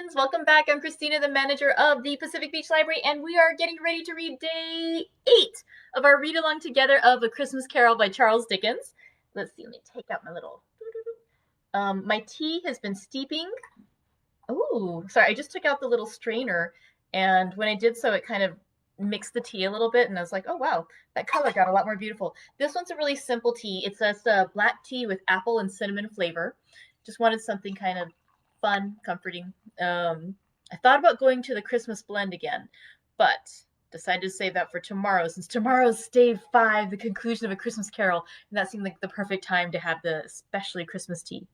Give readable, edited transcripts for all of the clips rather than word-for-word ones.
friends, welcome back. I'm Christina, the manager of the Pacific Beach Library, and we are getting ready to read day 8 of our read along together of A Christmas Carol by Charles Dickens. Let's see, let me take out my little. My tea has been steeping. Oh, sorry, I just took out the little strainer, and when I did so, it kind of mixed the tea a little bit, and I was like, oh wow, that color got a lot more beautiful. This one's a really simple tea. It's a black tea with apple and cinnamon flavor. Just wanted something kind of fun, comforting. I thought about going to the Christmas blend again, but decided to save that for tomorrow, since tomorrow's Stave 5, the conclusion of A Christmas Carol, and that seemed like the perfect time to have the especially Christmas tea.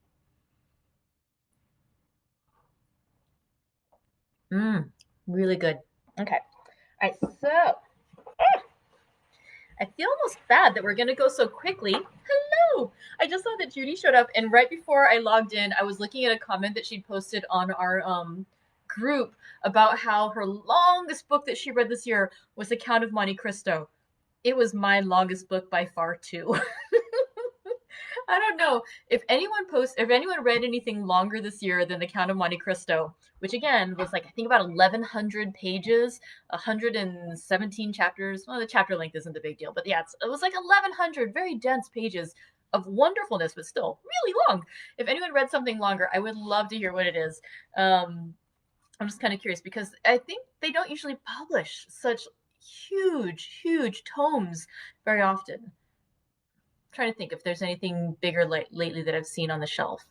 Really good. Okay. All right, so I feel almost bad that we're going to go so quickly. Hello! I just saw that Judy showed up, and right before I logged in, I was looking at a comment that she'd posted on our group about how her longest book that she read this year was The Count of Monte Cristo. It was my longest book by far, too. I don't know if anyone read anything longer this year than The Count of Monte Cristo, which again was like I think about 1,100 pages, 117 chapters. Well, the chapter length isn't the big deal, but yeah, it was like 1,100 very dense pages of wonderfulness, but still really long. If anyone read something longer, I would love to hear what it is. I'm just kind of curious because I think they don't usually publish such huge tomes very often. Trying to think if there's anything bigger lately that I've seen on the shelf.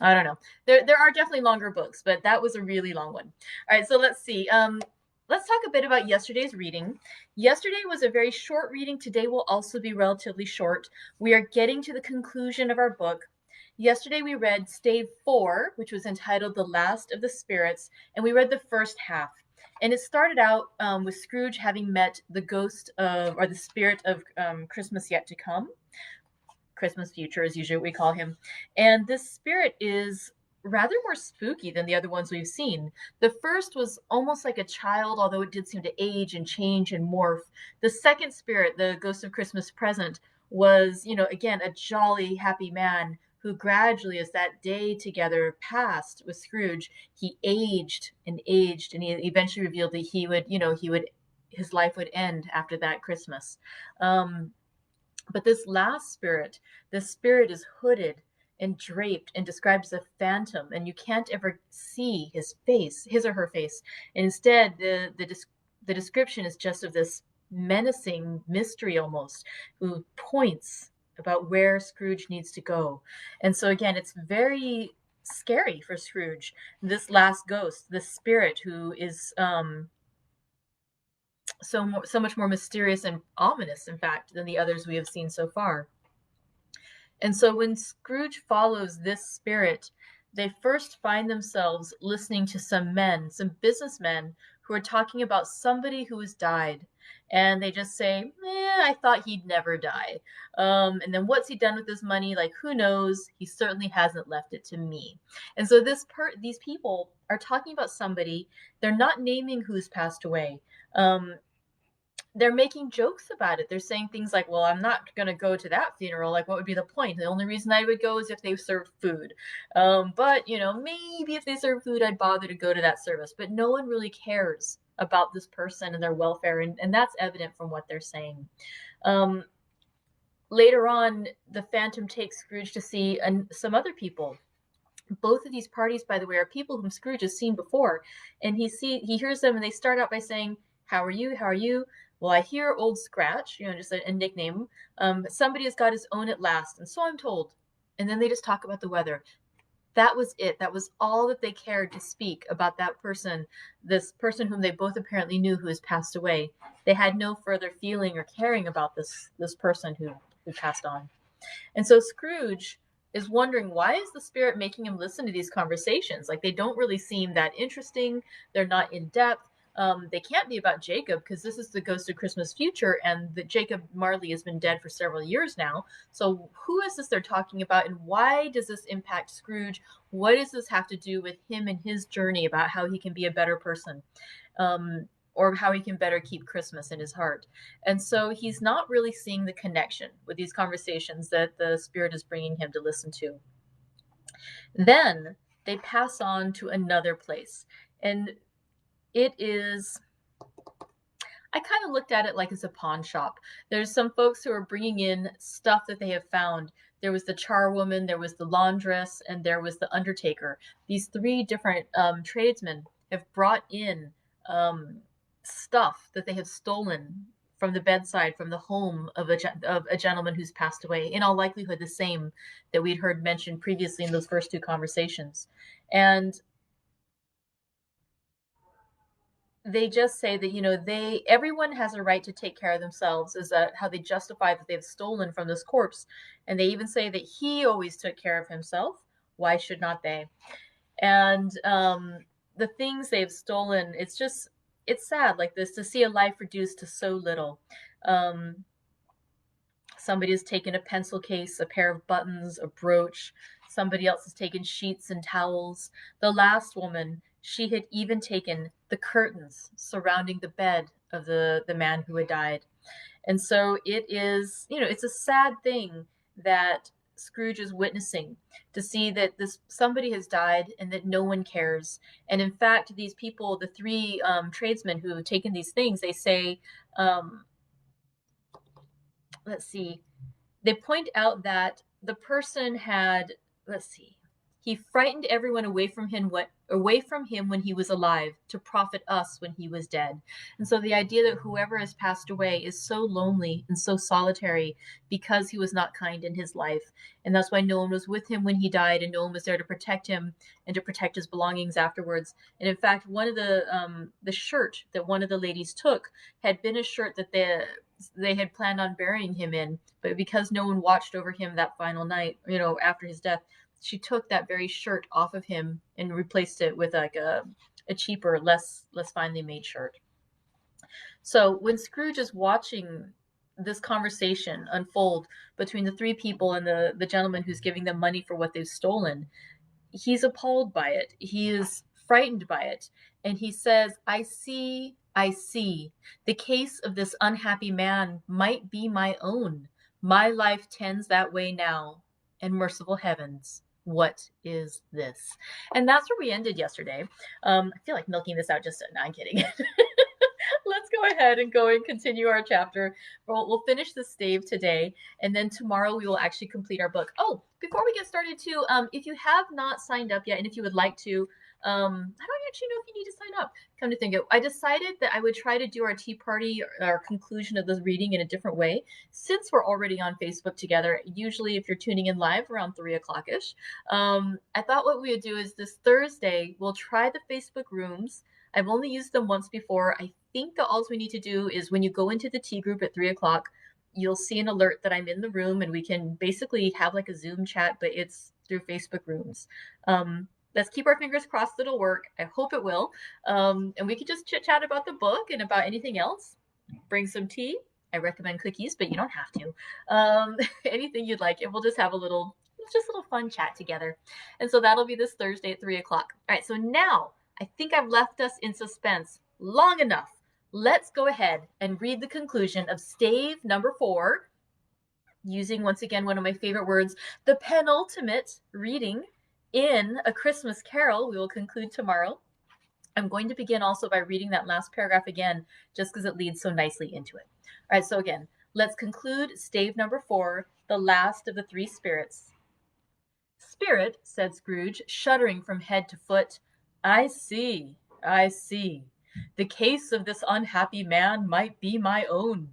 I don't know. There are definitely longer books, but that was a really long one. All right, so let's see. Let's talk a bit about yesterday's reading. Yesterday was a very short reading. Today will also be relatively short. We are getting to the conclusion of our book. Yesterday we read Stave 4, which was entitled The Last of the Spirits, and we read the first half. And it started out with Scrooge having met the ghost of, or the spirit of Christmas yet to come. Christmas future is usually what we call him. And this spirit is rather more spooky than the other ones we've seen. The first was almost like a child, although it did seem to age and change and morph. The second spirit, the ghost of Christmas present, was, again, a jolly, happy man who gradually, as that day together passed with Scrooge, he aged, and he eventually revealed that his life would end after that Christmas. But this last spirit, the spirit is hooded and draped and described as a phantom, and you can't ever see his or her face. And instead, the description is just of this menacing mystery almost, who points about where Scrooge needs to go. And so again, it's very scary for Scrooge. This last ghost, this spirit who is so much more mysterious and ominous, in fact, than the others we have seen so far. And so when Scrooge follows this spirit, they first find themselves listening to some businessmen who are talking about somebody who has died. And they just say, I thought he'd never die. And then what's he done with his money? Like, who knows? He certainly hasn't left it to me. And so these people are talking about somebody. They're not naming who's passed away. They're making jokes about it. They're saying things like, well, I'm not going to go to that funeral. Like, what would be the point? The only reason I would go is if they served food. But, maybe if they serve food, I'd bother to go to that service. But no one really cares about this person and their welfare. And that's evident from what they're saying. Later on, the Phantom takes Scrooge to see some other people. Both of these parties, by the way, are people whom Scrooge has seen before. And he hears them, and they start out by saying, how are you? How are you? Well, I hear Old Scratch, just a nickname. Somebody has got his own at last, and so I'm told. And then they just talk about the weather. That was it. That was all that they cared to speak about that person, this person whom they both apparently knew who has passed away. They had no further feeling or caring about this person who passed on. And so Scrooge is wondering, why is the spirit making him listen to these conversations? Like, they don't really seem that interesting. They're not in depth. They can't be about Jacob, because this is the ghost of Christmas future, and that Jacob Marley has been dead for several years now. So who is this they're talking about, and why does this impact Scrooge? What does this have to do with him and his journey about how he can be a better person, or how he can better keep Christmas in his heart? And so he's not really seeing the connection with these conversations that the spirit is bringing him to listen to. Then they pass on to another place. And it is, I kind of looked at it like it's a pawn shop. There's some folks who are bringing in stuff that they have found. There was the charwoman, there was the laundress, and there was the undertaker. These three different tradesmen have brought in stuff that they have stolen from the bedside, from the home of a gentleman who's passed away. In all likelihood, the same that we'd heard mentioned previously in those first two conversations. And they just say that, you know, everyone has a right to take care of themselves, is that how they justify that they've stolen from this corpse. And they even say that he always took care of himself. Why should not they? And the things they've stolen, it's sad like this to see a life reduced to so little. Somebody has taken a pencil case, a pair of buttons, a brooch. Somebody else has taken sheets and towels. The last woman, she had even taken the curtains surrounding the bed of the man who had died. And so it is, you know, it's a sad thing that Scrooge is witnessing, to see that somebody has died and that no one cares. And in fact, these people, the three tradesmen who have taken these things, they say, let's see, they point out that the person had, he frightened everyone away from him when he was alive, to profit us when he was dead. And so the idea that whoever has passed away is so lonely and so solitary because he was not kind in his life. And that's why no one was with him when he died, and no one was there to protect him and to protect his belongings afterwards. And in fact, one of the shirt that one of the ladies took had been a shirt that they had planned on burying him in, but because no one watched over him that final night, you know, after his death, she took that very shirt off of him and replaced it with like a cheaper, less finely made shirt. So when Scrooge is watching this conversation unfold between the three people and the gentleman who's giving them money for what they've stolen, he's appalled by it. He is frightened by it. And he says, I see. The case of this unhappy man might be my own. My life tends that way now. And merciful heavens, what is this? And that's where we ended yesterday. I feel like milking this out just, no, I'm kidding. Let's go ahead and continue our chapter. We'll finish the stave today, and then tomorrow we will actually complete our book. Oh, before we get started too, if you have not signed up yet, and if you would like to, I don't actually know if you need to sign up. Come to think of it, I decided that I would try to do our tea party, our conclusion of the reading, in a different way, since we're already on Facebook together. Usually if you're tuning in live around 3 o'clock-ish, I thought what we would do is this Thursday, we'll try the Facebook rooms. I've only used them once before. I think that all we need to do is when you go into the tea group at 3 o'clock, you'll see an alert that I'm in the room, and we can basically have like a Zoom chat, but it's through Facebook rooms. Let's keep our fingers crossed that it'll work. I hope it will. And we can just chit chat about the book and about anything else. Bring some tea. I recommend cookies, but you don't have to. Anything you'd like. And we'll just have a little fun chat together. And so that'll be this Thursday at 3 o'clock. All right, so now I think I've left us in suspense long enough. Let's go ahead and read the conclusion of stave number 4, using once again one of my favorite words, the penultimate reading in A Christmas Carol. We will conclude tomorrow. I'm going to begin also by reading that last paragraph again, just because it leads so nicely into it. All right, so again, let's conclude stave number 4, the last of the three spirits. Spirit, said Scrooge, shuddering from head to foot, I see. The case of this unhappy man might be my own.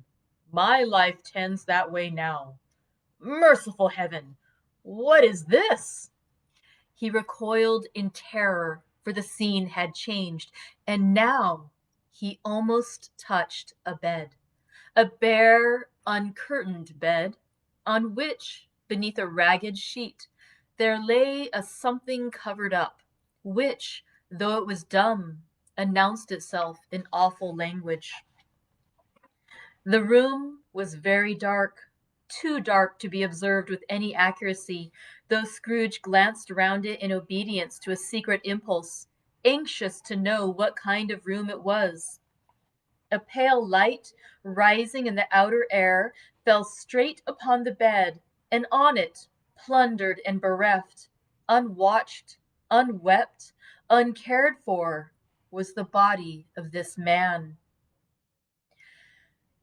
My life tends that way now. Merciful heaven, what is this? He recoiled in terror, for the scene had changed, and now he almost touched a bed. A bare, uncurtained bed, on which, beneath a ragged sheet, there lay a something covered up, which, though it was dumb, announced itself in awful language. The room was very dark, too dark to be observed with any accuracy, though Scrooge glanced round it in obedience to a secret impulse, anxious to know what kind of room it was. A pale light, rising in the outer air, fell straight upon the bed, and on it, plundered and bereft, unwatched unwept, uncared for, was the body of this man.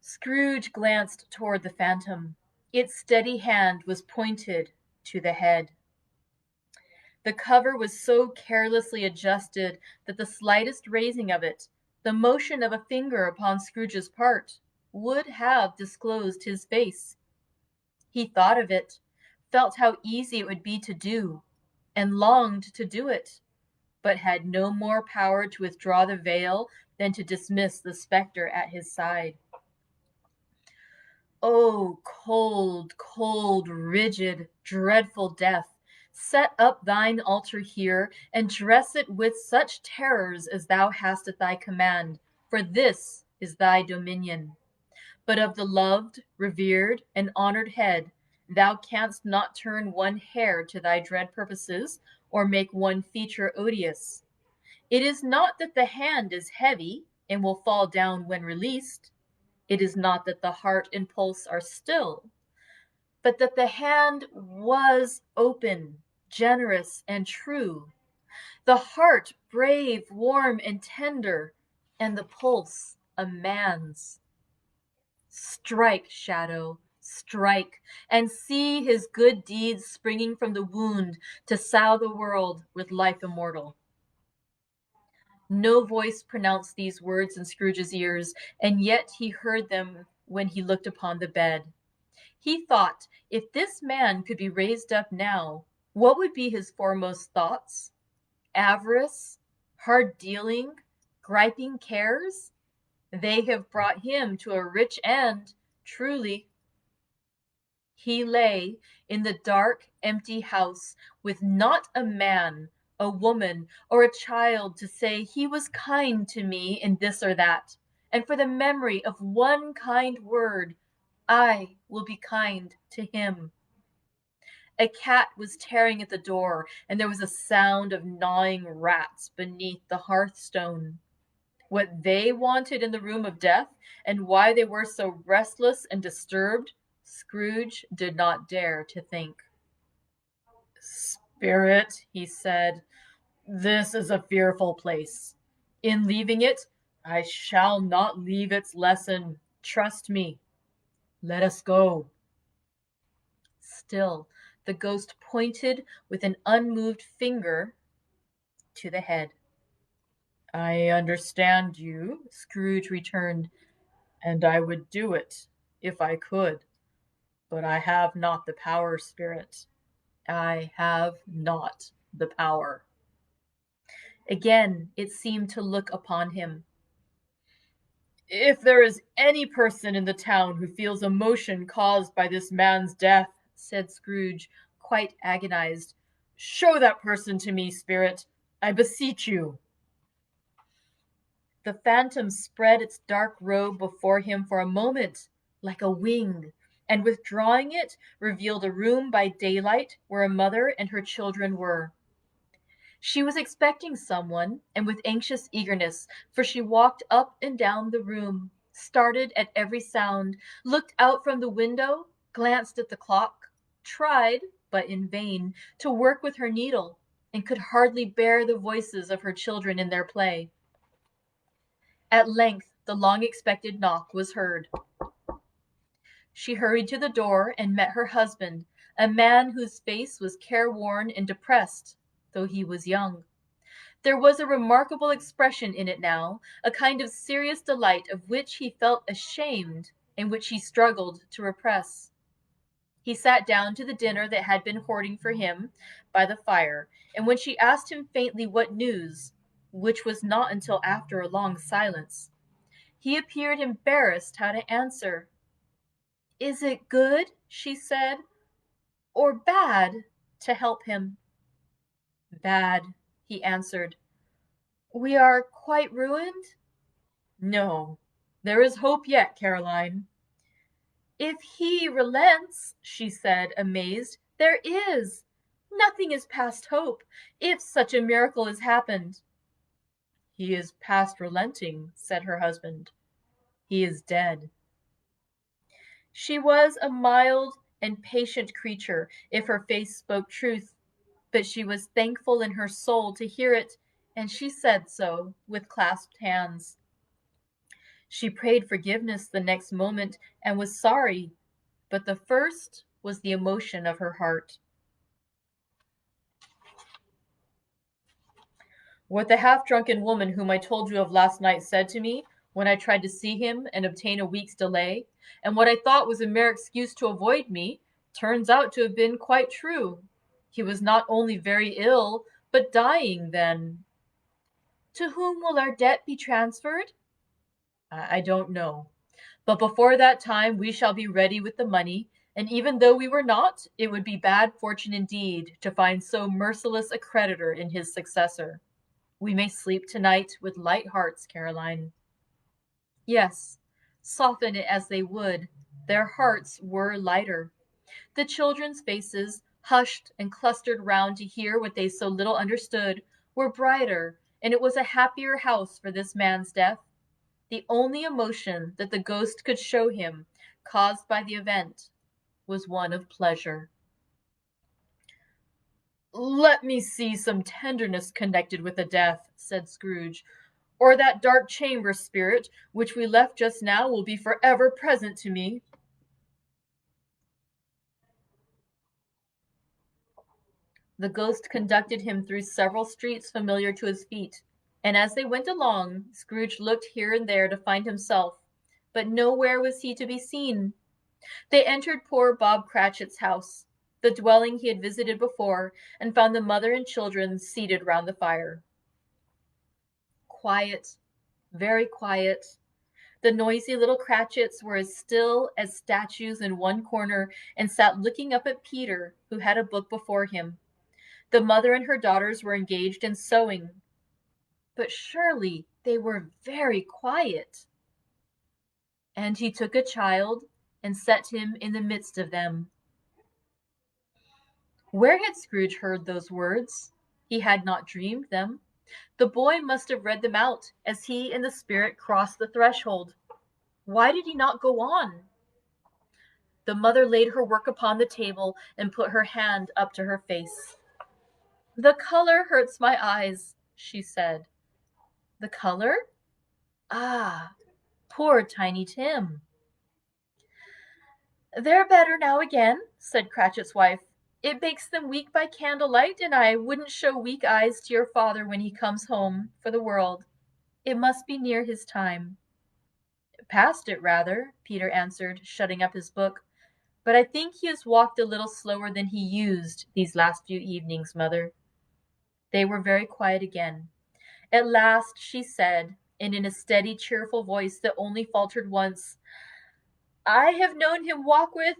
Scrooge glanced toward the phantom. Its steady hand was pointed to the head. The cover was so carelessly adjusted that the slightest raising of it, the motion of a finger upon Scrooge's part, would have disclosed his face. He thought of it, felt how easy it would be to do, and longed to do it, but had no more power to withdraw the veil than to dismiss the spectre at his side. Oh, cold, cold, rigid, dreadful death, set up thine altar here, and dress it with such terrors as thou hast at thy command, for this is thy dominion. But of the loved, revered, and honored head, thou canst not turn one hair to thy dread purposes, or make one feature odious. It is not that the hand is heavy, and will fall down when released. It is not that the heart and pulse are still, but that the hand was open, generous, and true, the heart brave, warm, and tender, and the pulse a man's. Strike, shadow, strike, and see his good deeds springing from the wound to sow the world with life immortal. No voice pronounced these words in Scrooge's ears, and yet he heard them when he looked upon the bed. He thought, if this man could be raised up now, what would be his foremost thoughts? Avarice, hard dealing, griping cares? They have brought him to a rich end, truly. He lay in the dark, empty house with not a man, a woman, or a child to say he was kind to me in this or that, and for the memory of one kind word, I will be kind to him. A cat was tearing at the door, and there was a sound of gnawing rats beneath the hearthstone. What they wanted in the room of death, and why they were so restless and disturbed, Scrooge did not dare to think. "Spirit," he said, "this is a fearful place. In leaving it, I shall not leave its lesson. Trust me. Let us go." Still, the ghost pointed with an unmoved finger to the head. "I understand you," Scrooge returned, "and I would do it if I could. But I have not the power, Spirit. I have not the power." Again it seemed to look upon him. "If there is any person in the town who feels emotion caused by this man's death," said Scrooge, quite agonized, "show that person to me, Spirit, I beseech you." The phantom spread its dark robe before him for a moment, like a wing, and withdrawing it, revealed a room by daylight where a mother and her children were. She was expecting someone, and with anxious eagerness, for she walked up and down the room, started at every sound, looked out from the window, glanced at the clock, tried, but in vain, to work with her needle, and could hardly bear the voices of her children in their play. At length the long-expected knock was heard. She hurried to the door and met her husband, a man whose face was careworn and depressed, though he was young. There was a remarkable expression in it now, a kind of serious delight of which he felt ashamed and which he struggled to repress. He sat down to the dinner that had been hoarding for him by the fire, and when she asked him faintly what news, which was not until after a long silence, he appeared embarrassed how to answer. "Is it good," she said, "or bad to help him?" "Bad," he answered. "We are quite ruined?" "No, there is hope yet, Caroline." "If he relents," she said, amazed, "there is. Nothing is past hope, if such a miracle has happened." "He is past relenting," said her husband. "He is dead." She was a mild and patient creature, if her face spoke truth. but she was thankful in her soul to hear it, and she said so with clasped hands. She prayed forgiveness the next moment and was sorry, but the first was the emotion of her heart. What the half-drunken woman whom I told you of last night said to me when I tried to see him and obtain a week's delay, and what I thought was a mere excuse to avoid me, turns out to have been quite true. He was not only very ill, but dying then. To whom will our debt be transferred? I don't know. But before that time we shall be ready with the money, and even though we were not, it would be bad fortune indeed to find so merciless a creditor in his successor. We may sleep tonight with light hearts, Caroline. Yes, soften it as they would, their hearts were lighter. The children's faces, hushed and clustered round to hear what they so little understood, were brighter, and it was a happier house for this man's death. The only emotion that the ghost could show him, caused by the event, was one of pleasure. Let me see some tenderness connected with the death, said Scrooge, or that dark chamber spirit which we left just now will be forever present to me. The ghost conducted him through several streets familiar to his feet, and as they went along, Scrooge looked here and there to find himself, but nowhere was he to be seen. They entered poor Bob Cratchit's house, the dwelling he had visited before, and found the mother and children seated round the fire. Quiet, very quiet. The noisy little Cratchits were as still as statues in one corner, and sat looking up at Peter, who had a book before him. The mother and her daughters were engaged in sewing. But surely they were very quiet. And he took a child and set him in the midst of them. Where had Scrooge heard those words? He had not dreamed them. The boy must have read them out as he and the spirit crossed the threshold. Why did he not go on? The mother laid her work upon the table and put her hand up to her face. The color hurts my eyes, she said. The color? Ah, poor Tiny Tim. They're better now again, said Cratchit's wife. It makes them weak by candlelight, and I wouldn't show weak eyes to your father when he comes home, for the world. It must be near his time. Past it, rather, Peter answered, shutting up his book. But I think he has walked a little slower than he used these last few evenings, mother. They were very quiet again. At last she said, and in a steady, cheerful voice that only faltered once, I have known him walk with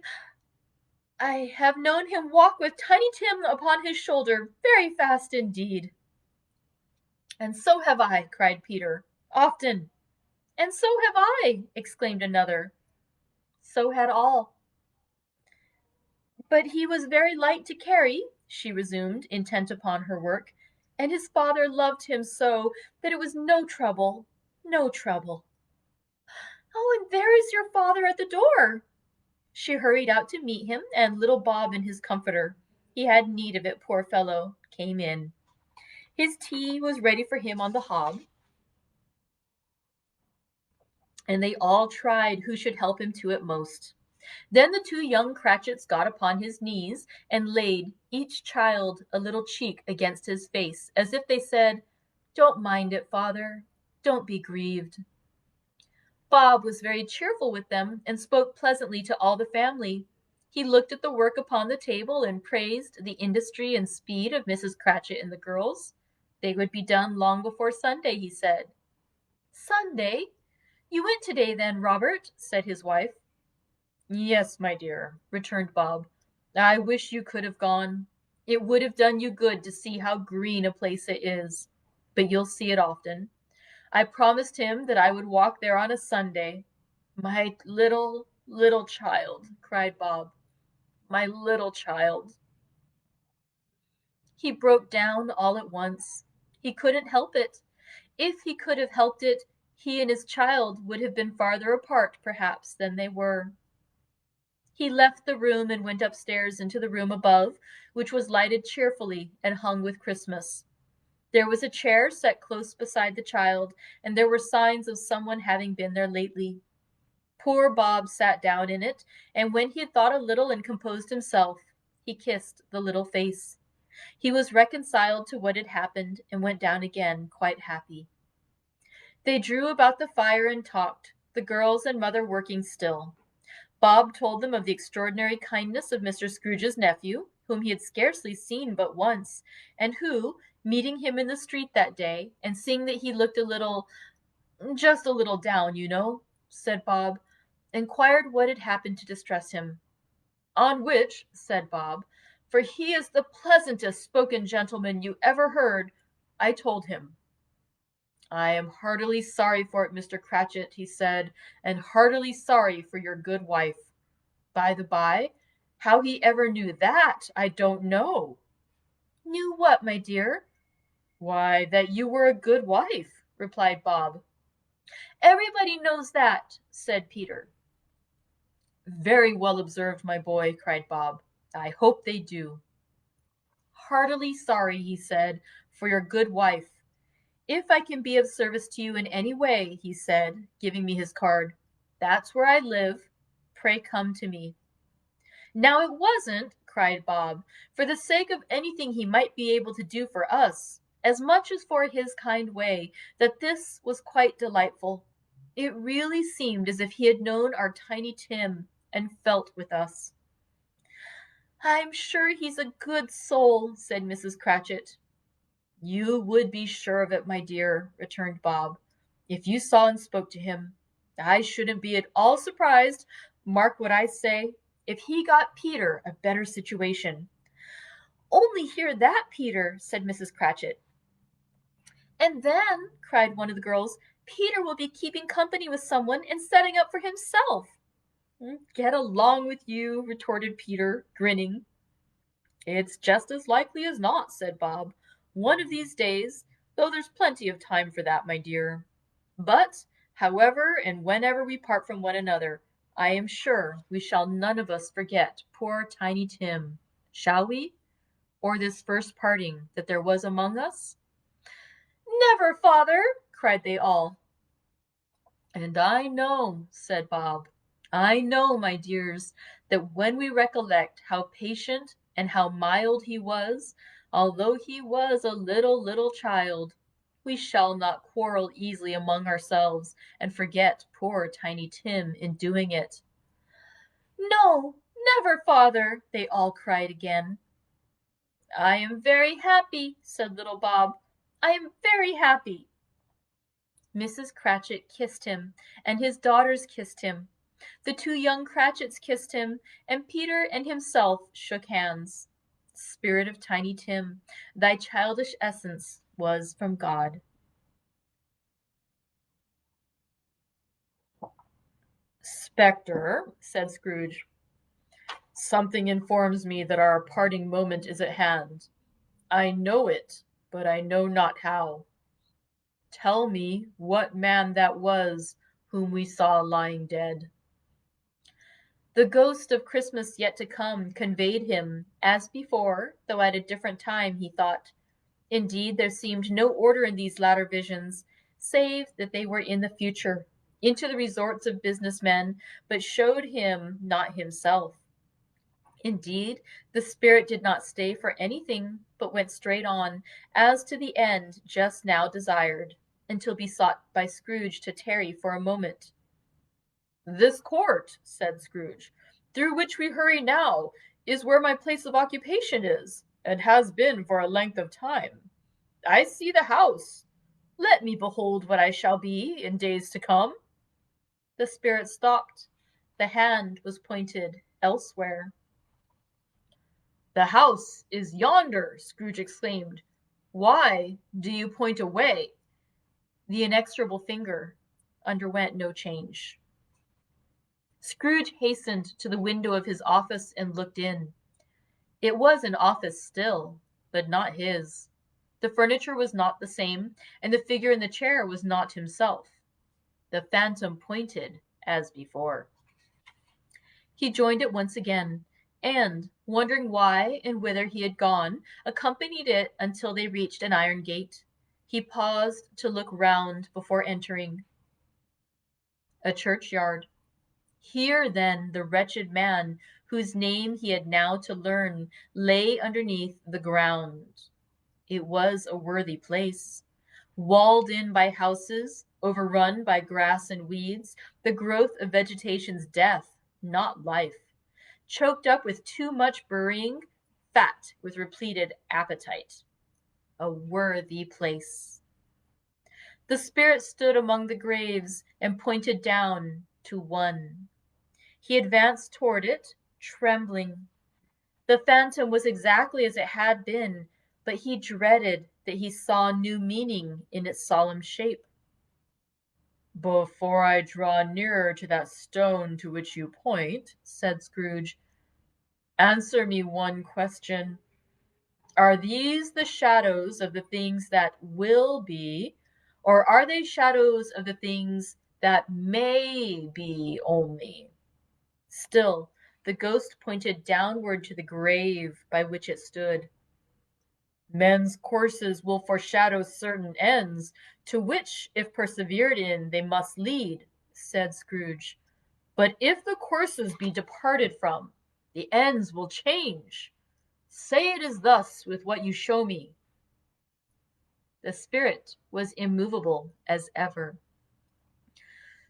Tiny Tim upon his shoulder, very fast indeed. And so have I, cried Peter, often. And so have I, exclaimed another. So had all. But he was very light to carry, she resumed, intent upon her work, and his father loved him so that it was no trouble, no trouble. Oh, and there is your father at the door. She hurried out to meet him, and little Bob in his comforter, he had need of it, poor fellow, came in. His tea was ready for him on the hob, and they all tried who should help him to it most. Then the two young Cratchits got upon his knees, and laid each child a little cheek against his face, as if they said, Don't mind it, father, don't be grieved. Bob was very cheerful with them, and spoke pleasantly to all the family. He looked at the work upon the table, and praised the industry and speed of Mrs. Cratchit and the girls. They would be done long before Sunday, he said. Sunday? You went today, then, Robert? Said his wife. Yes, my dear, returned Bob. I wish you could have gone. It would have done you good to see how green a place it is. But you'll see it often. I promised him that I would walk there on a Sunday. My little, little child, cried Bob. My little child. He broke down all at once. He couldn't help it. If he could have helped it, he and his child would have been farther apart, perhaps, than they were. He left the room and went upstairs into the room above, which was lighted cheerfully and hung with Christmas. There was a chair set close beside the child, and there were signs of someone having been there lately. Poor Bob sat down in it, and when he had thought a little and composed himself, he kissed the little face. He was reconciled to what had happened and went down again, quite happy. They drew about the fire and talked, the girls and mother working still. Bob told them of the extraordinary kindness of Mr. Scrooge's nephew, whom he had scarcely seen but once, and who, meeting him in the street that day, and seeing that he looked just a little down, you know, said Bob, inquired what had happened to distress him. On which, said Bob, for he is the pleasantest spoken gentleman you ever heard, I told him. I am heartily sorry for it, Mr. Cratchit, he said, and heartily sorry for your good wife. By the by, how he ever knew that, I don't know. Knew what, my dear? Why, that you were a good wife, replied Bob. Everybody knows that, said Peter. Very well observed, my boy, cried Bob. I hope they do. Heartily sorry, he said, for your good wife. If I can be of service to you in any way, he said, giving me his card, that's where I live. Pray come to me. Now it wasn't, cried Bob, for the sake of anything he might be able to do for us, as much as for his kind way, that this was quite delightful. It really seemed as if he had known our Tiny Tim and felt with us. I'm sure he's a good soul, said Mrs. Cratchit. You would be sure of it, my dear, returned Bob, if you saw and spoke to him. I shouldn't be at all surprised, mark what I say, if he got Peter a better situation. Only hear that, Peter, said Mrs. Cratchit. And then, cried one of the girls, Peter will be keeping company with someone and setting up for himself. Get along with you, retorted Peter, grinning. It's just as likely as not, said Bob. One of these days, though there's plenty of time for that, my dear. But, however and whenever we part from one another, I am sure we shall none of us forget poor Tiny Tim. Shall we? Or this first parting that there was among us? Never, father, cried they all. And I know, said Bob, I know, my dears, that when we recollect how patient and how mild he was, although he was a little child, we shall not quarrel easily among ourselves and forget poor Tiny Tim in doing it. No, never, father, they all cried again. I am very happy, said little Bob. I am very happy. Mrs. Cratchit kissed him, and his daughters kissed him. The two young Cratchits kissed him, and Peter and himself shook hands. Spirit of Tiny Tim, thy childish essence was from God. Spectre, said Scrooge, something informs me that our parting moment is at hand. I know it, but I know not how. Tell me what man that was whom we saw lying dead. The ghost of Christmas yet to come conveyed him, as before, though at a different time, he thought. Indeed, there seemed no order in these latter visions, save that they were in the future, into the resorts of business men, but showed him not himself. Indeed, the spirit did not stay for anything, but went straight on, as to the end just now desired, until besought by Scrooge to tarry for a moment. This court, said Scrooge, through which we hurry now, is where my place of occupation is, and has been for a length of time. I see the house. Let me behold what I shall be in days to come. The spirit stopped. The hand was pointed elsewhere. The house is yonder, Scrooge exclaimed. Why do you point away? The inexorable finger underwent no change. Scrooge hastened to the window of his office and looked in. It was an office still, but not his. The furniture was not the same, and the figure in the chair was not himself. The phantom pointed as before. He joined it once again, and, wondering why and whither he had gone, accompanied it until they reached an iron gate. He paused to look round before entering. A churchyard. Here, then, the wretched man, whose name he had now to learn, lay underneath the ground. It was a worthy place, walled in by houses, overrun by grass and weeds, the growth of vegetation's death, not life, choked up with too much burying, fat with repleted appetite. A worthy place. The spirit stood among the graves and pointed down to one. He advanced toward it, trembling. The phantom was exactly as it had been, but he dreaded that he saw new meaning in its solemn shape. "Before I draw nearer to that stone to which you point," said Scrooge, "answer me one question. Are these the shadows of the things that will be, or are they shadows of the things that may be only?" Still, the ghost pointed downward to the grave by which it stood. "Men's courses will foreshadow certain ends, to which, if persevered in, they must lead," said Scrooge. "But if the courses be departed from, the ends will change. Say it is thus with what you show me." The spirit was immovable as ever.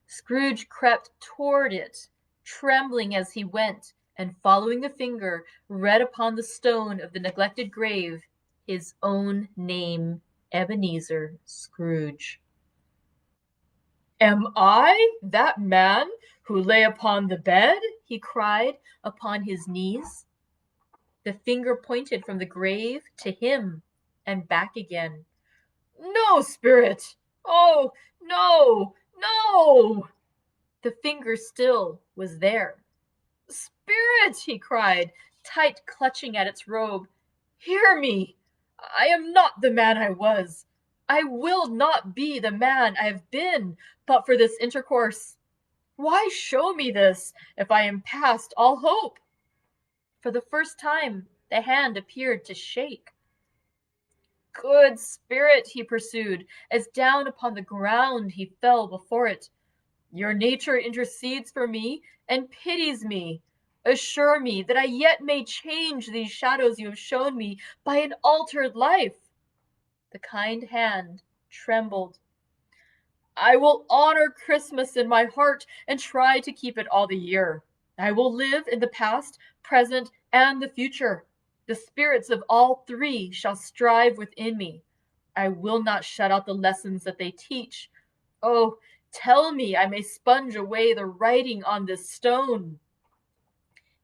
Scrooge crept toward it, trembling as he went, and following the finger, read upon the stone of the neglected grave his own name, Ebenezer Scrooge. "Am I that man who lay upon the bed?" he cried, upon his knees. The finger pointed from the grave to him and back again. "No, spirit! Oh, no, no!" The finger still was there. "Spirit!" he cried, tight clutching at its robe. "Hear me! I am not the man I was. I will not be the man I have been, but for this intercourse. Why show me this, if I am past all hope?" For the first time, the hand appeared to shake. "Good spirit," he pursued, as down upon the ground he fell before it, "your nature intercedes for me and pities me. Assure me that I yet may change these shadows you have shown me by an altered life." The kind hand trembled. "I will honor Christmas in my heart and try to keep it all the year. I will live in the past, present, and the future. The spirits of all three shall strive within me. I will not shut out the lessons that they teach. Oh, tell me I may sponge away the writing on this stone."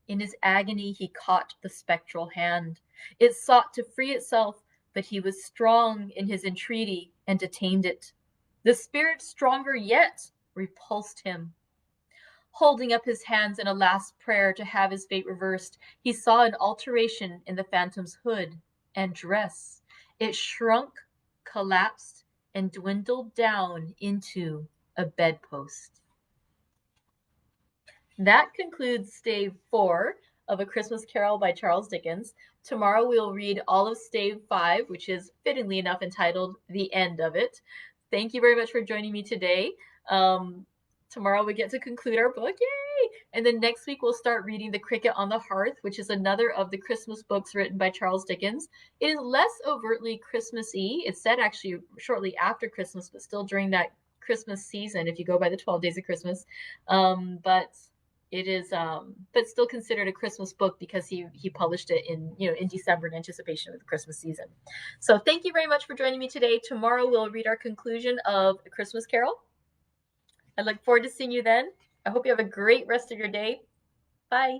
In his agony he caught the spectral hand. It sought to free itself, but he was strong in his entreaty and detained it. The spirit, stronger yet, repulsed him. Holding up his hands in a last prayer to have his fate reversed, he saw an alteration in the phantom's hood and dress. It shrunk, collapsed, and dwindled down into a bedpost. That concludes Stave 4 of A Christmas Carol by Charles Dickens. Tomorrow we'll read all of Stave 5, which is fittingly enough entitled The End of It. Thank you very much for joining me today. Tomorrow we get to conclude our book, yay! And then next week we'll start reading The Cricket on the Hearth, which is another of the Christmas books written by Charles Dickens. It is less overtly Christmassy. It's set actually shortly after Christmas, but still during that Christmas season, if you go by the 12 Days of Christmas. But it is, but still considered a Christmas book because he published it in December in anticipation of the Christmas season. So thank you very much for joining me today. Tomorrow we'll read our conclusion of A Christmas Carol. I look forward to seeing you then. I hope you have a great rest of your day. Bye.